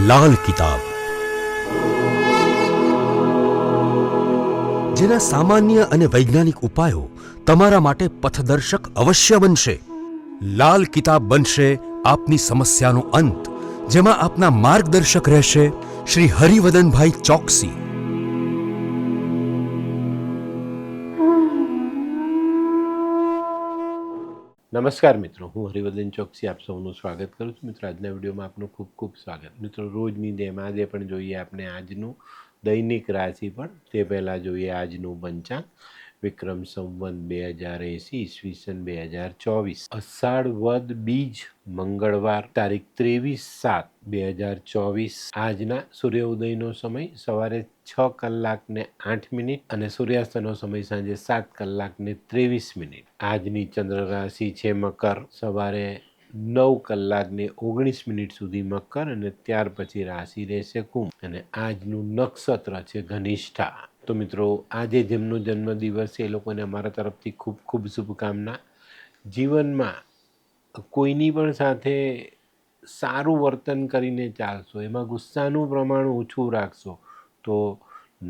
લાલ કિતાબ, જેના સામાન્ય અને વૈજ્ઞાનિક ઉપાયો તમારા માટે પથદર્શક અવશ્ય બનશે. લાલ કિતાબ બનશે આપની સમસ્યાનો અંત, જેમાં આપના માર્ગદર્શક રહેશે શ્રી હરિવદનભાઈ ચોકસી. નમસ્કાર મિત્રો, હું હરિવદન ચોકસી આપ સૌનું સ્વાગત કરું છું. મિત્રો, આજના વિડીયોમાં આપનું ખૂબ ખૂબ સ્વાગત. મિત્રો, રોજની જેમ આજે પણ જોઈએ આપણે આજનું દૈનિક રાશિ, પણ તે પહેલાં જોઈએ આજનું પંચાંગ. વિક્રમ સંવત 2080 ઈસવીસન 2024 અષાઢ વદ બીજ મંગળવાર તારીખ 23/7/2024. આજના સૂર્યોદયનો સમય સવારે 6:08 અને સૂર્યાસ્તનો સમય સાંજે 7:23. આજની ચંદ્ર રાશિ છે મકર. સવારે 9:19 સુધી મકર અને ત્યાર પછી રાશિ રહેશે કુંભ. અને આજનું નક્ષત્ર છે ધનિષ્ઠા. તો મિત્રો, આજે જેમનો જન્મદિવસ છે એ લોકોને અમારા તરફથી ખૂબ ખૂબ શુભકામના. જીવનમાં કોઈની પણ સાથે સારું વર્તન કરીને ચાલશો, એમાં ગુસ્સાનું પ્રમાણ ઓછું રાખશો તો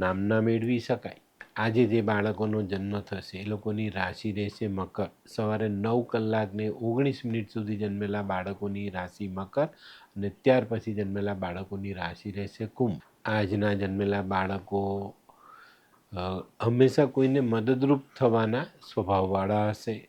નામના મેળવી શકાય. આજે જે બાળકોનો જન્મ થશે એ લોકોની રાશિ રહેશે મકર. સવારે 9:19 સુધી જન્મેલા બાળકોની રાશિ મકર અને ત્યાર પછી જન્મેલા બાળકોની રાશિ રહેશે કુંભ. આજના જન્મેલા બાળકો હંમેશા કોઈને મદદરૂપ થવાના સ્વભાવવાળા હશે.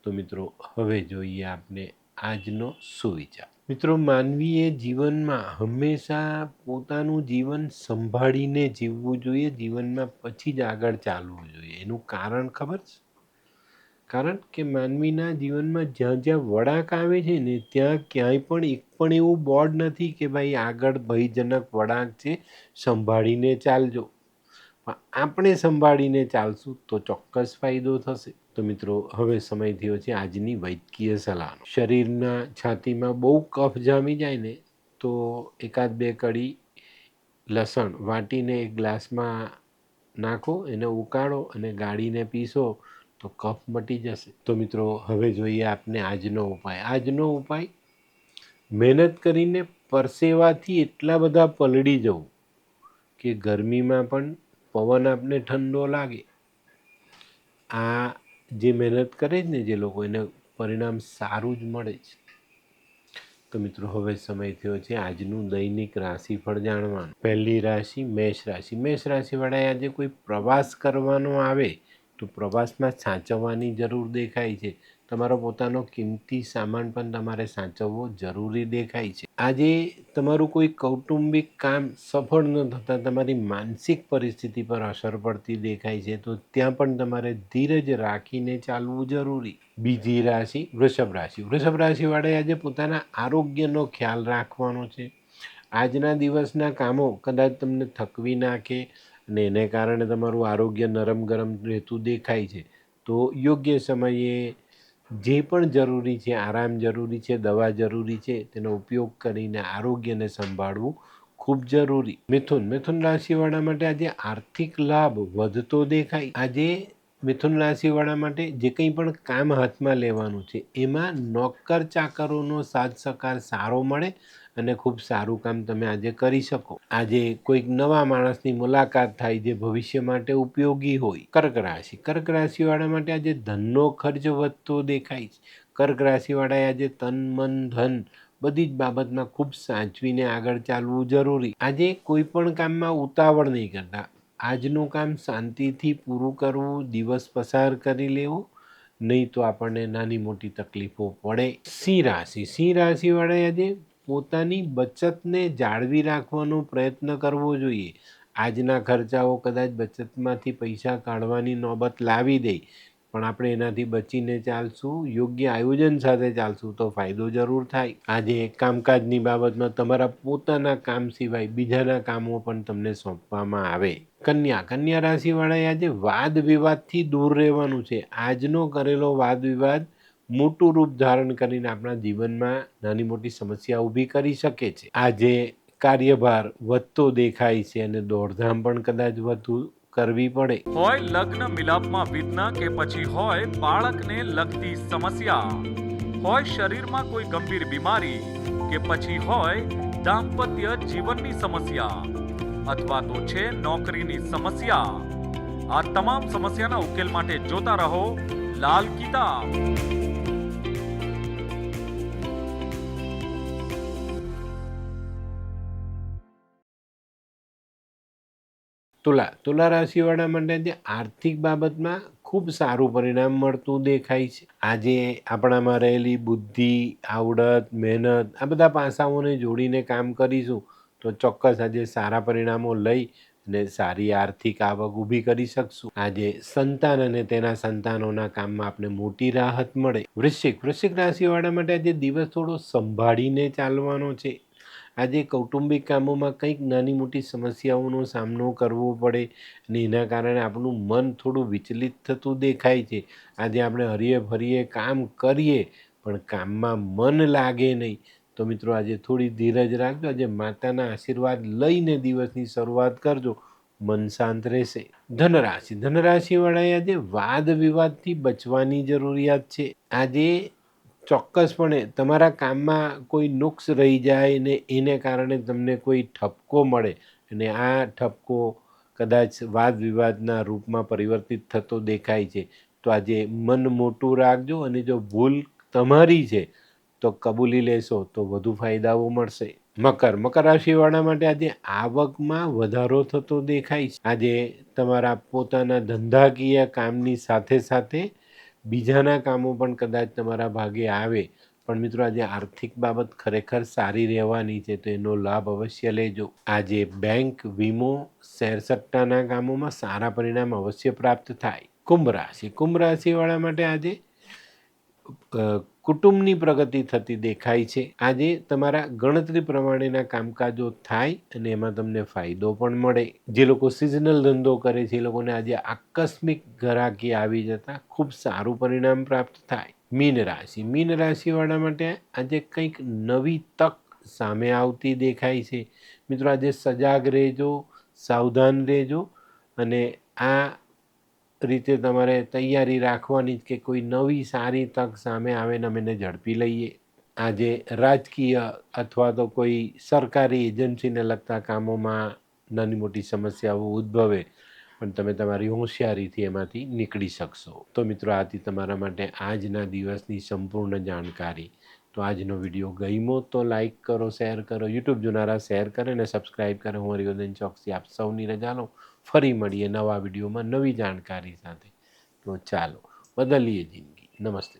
તો મિત્રો, હવે જોઈએ આપણે આજનો સુવિચાર. મિત્રો, માનવીએ જીવનમાં હંમેશા પોતાનું જીવન સંભાળીને જીવવું જોઈએ. જીવનમાં પછી જ આગળ ચાલવું જોઈએ. એનું કારણ ખબર છે? કારણ કે માનવીના જીવનમાં જ્યાં જ્યાં વળાંક આવે છે ને ત્યાં ક્યાંય પણ એક પણ એવું બોર્ડ નથી કે ભાઈ આગળ ભયજનક વળાંક છે, સંભાળીને ચાલજો. પણ આપણે સંભાળીને ચાલશું તો ચોક્કસ ફાયદો થશે. તો મિત્રો, હવે સમય થયો છે આજની વૈદ્યકીય સલાહનો. શરીરના છાતીમાં બહુ કફ જામી જાય ને તો 1-2 કળી લસણ વાટીને એક ગ્લાસમાં નાખો, એને ઉકાળો અને ગાળીને પીસો તો કફ મટી જશે. તો મિત્રો, હવે જોઈએ આપને આજનો ઉપાય. આજનો ઉપાય, મહેનત કરીને પરસેવાથી એટલા બધા પલળી જવું કે ગરમીમાં પણ પવન આપને ઠંડો લાગે. આ જે મહેનત કરે છે ને જે લોકો, એને પરિણામ સારું જ મળે છે. તો મિત્રો, હવે સમય થયો છે આજનું દૈનિક રાશિફળ જાણવાનું. પહેલી રાશિ મેષ રાશિ. મેષ રાશિવાળાએ આજે કોઈ પ્રવાસ કરવાનો આવે તો પ્રવાસમાં સાચવવાની જરૂર દેખાય છે. તમારો પોતાનો કિંમતી સામાન પણ તમારે સાચવવો જરૂરી દેખાય છે. આજે તમારું કોઈ કૌટુંબિક કામ સફળ ન થતાં તમારી માનસિક પરિસ્થિતિ પર અસર પડતી દેખાય છે. તો ત્યાં પણ તમારે ધીરજ રાખીને ચાલવું જરૂરી. બીજી રાશિ વૃષભ રાશિ. વૃષભ રાશિવાળાએ આજે પોતાના આરોગ્યનો ખ્યાલ રાખવાનો છે. આજના દિવસના કામો કદાચ તમને થકવી નાખે અને એને કારણે તમારું આરોગ્ય નરમ ગરમ રહેતું દેખાય છે. તો યોગ્ય સમયે જે પણ જરૂરી છે, આરામ જરૂરી છે, દવા જરૂરી છે, તેનો ઉપયોગ કરીને આરોગ્યને સંભાળવું ખૂબ જરૂરી. મિથુન રાશિવાળા માટે આજે આર્થિક લાભ વધતો દેખાય. આજે મિથુન રાશિવાળા માટે જે કંઈ પણ કામ હાથમાં લેવાનું છે એમાં નોકર ચાકરોનો સાથ સહકાર સારો મળે અને ખૂબ સારું કામ તમે આજે કરી શકો. આજે કોઈક નવા માણસની મુલાકાત થાય જે ભવિષ્ય માટે ઉપયોગી હોય. કર્ક રાશિવાળા માટે આજે ધનનો ખર્ચ વધતો દેખાય છે. કર્ક રાશિવાળાએ આજે તન મન ધન બધી જ બાબતમાં ખૂબ સાચવીને આગળ ચાલવું જરૂરી. આજે કોઈ પણ કામમાં ઉતાવળ નહીં કરતા. આજનું કામ શાંતિથી પૂરું કરવું, દિવસ પસાર કરી લેવો, નહીં તો આપણને નાની મોટી તકલીફો પડે. સિંહ રાશિવાળાએ આજે પોતાની બચતને જાળવી રાખવાનો પ્રયત્ન કરવો જોઈએ. આજના ખર્ચાઓ કદાચ બચતમાંથી પૈસા કાઢવાની નોબત લાવી દે, પણ આપણે એનાથી બચીને ચાલશું, યોગ્ય આયોજન સાથે ચાલશું તો ફાયદો જરૂર થાય. આજે કામકાજની બાબતમાં તમારા પોતાના કામ સિવાય બીજાના કામો પણ તમને સોંપવામાં આવે. કન્યા રાશિવાળાએ આજે વાદ વિવાદથી દૂર રહેવાનું છે. આજનો કરેલો વાદ વિવાદ મોટું રૂપ ધારણ કરીને આપણા જીવનમાં નાની મોટી સમસ્યા ઊભી કરી શકે છે. આજે કાર્યભાર વધતો દેખાય છે અને દોડધામ પણ કદાચ વધુ કરવી પડે. હોય લગ્ન મિલાપમાં વિઘ્ન કે પછી હોય બાળકને લગતી સમસ્યા, હોય શરીરમાં કોઈ ગંભીર બીમારી કે પછી હોય દાંપત્ય જીવનની સમસ્યા અથવા તો છે નોકરીની સમસ્યા, આ તમામ સમસ્યાના ઉકેલ માટે જોતા રહો લાલ કિતાબ. તુલા રાશિવાળા માટે આજે આર્થિક બાબતમાં ખૂબ સારું પરિણામ મળતું દેખાય છે. આજે આપણામાં રહેલી બુદ્ધિ, આવડત, મહેનત આ બધા પાસાઓને જોડીને કામ કરીશું તો ચોક્કસ આજે સારા પરિણામો લઈ અને સારી આર્થિક આવક ઊભી કરી શકશું. આજે સંતાન અને તેના સંતાનોના કામમાં આપણે મોટી રાહત મળે. વૃશ્ચિક રાશિવાળા માટે આજે દિવસ થોડો સંભાળીને ચાલવાનો છે. આજે કૌટુંબિક કામોમાં કંઈક નાની મોટી સમસ્યાઓનો સામનો કરવો પડે અને એના કારણે આપણું મન થોડું વિચલિત થતું દેખાય છે. આજે આપણે હરીએ ફરીએ કામ કરીએ પણ કામમાં મન લાગે નહીં. તો મિત્રો આજે થોડી ધીરજ રાખજો. આજે માતાના આશીર્વાદ લઈને દિવસની શરૂઆત કરજો, મન શાંત રહેશે. ધનરાશિવાળાએ આજે વાદ વિવાદથી બચવાની જરૂરિયાત છે. આજે ચોક્કસપણે તમારા કામમાં કોઈ નુક્સ રહી જાય ને એને કારણે તમને કોઈ ઠપકો મળે અને આ ઠપકો કદાચ વાદ વિવાદના રૂપમાં પરિવર્તિત થતો દેખાય છે. તો આજે મન મોટું રાખજો અને જો ભૂલ તમારી છે તો કબૂલી લેશો તો વધુ ફાયદાઓ મળશે. મકર રાશિવાળા માટે આજે આવકમાં વધારો થતો દેખાય છે. આજે તમારા પોતાના ધંધાકીય કામની સાથે સાથે બીજાના કામો પણ કદાચ તમારા ભાગે આવે. પણ મિત્રો આજે આર્થિક બાબત ખરેખર સારી રહેવાની છે તો એનો લાભ અવશ્ય લેજો. આજે બેંક, વીમો, શેર સટ્ટાના કામોમાં સારા પરિણામ અવશ્ય પ્રાપ્ત થાય. કુંભ રાશિવાળા માટે આજે કુટુંબની પ્રગતિ થતી દેખાય છે. આજે તમારા ગણતરી પ્રમાણેના કામકાજો થાય અને એમાં તમને ફાયદો પણ મળે. જે લોકો સિઝનલ ધંધો કરે છે એ લોકોને આજે આકસ્મિક ગ્રાહકી આવી જતાં ખૂબ સારું પરિણામ પ્રાપ્ત થાય. મીન રાશિવાળા માટે આજે કંઈક નવી તક સામે આવતી દેખાય છે. મિત્રો આજે સજાગ રહેજો, સાવધાન રહેજો અને આ રીતે તમારે તૈયારી રાખવાની કે કોઈ નવી સારી તક સામે આવે ને અમે એને ઝડપી લઈએ. આજે રાજકીય અથવા તો કોઈ સરકારી એજન્સીને લગતા કામોમાં નાની મોટી સમસ્યાઓ ઉદ્ભવે પણ તમે તમારી હોશિયારીથી એમાંથી નીકળી શકશો. તો મિત્રો આથી તમારા માટે આજના દિવસની સંપૂર્ણ જાણકારી. તો આજનો વિડીયો ગમ્યો તો લાઈક કરો, શેર કરો, યુટ્યુબ જોનારા શેર કરે અને સબસ્ક્રાઈબ કરે. હું હરિવર્ધન ચોકસી આપ સૌની રજા લો. ફરી મળીએ નવા વિડીયોમાં નવી જાણકારી સાથે. તો ચાલો બદલીએ જિંદગી. નમસ્તે.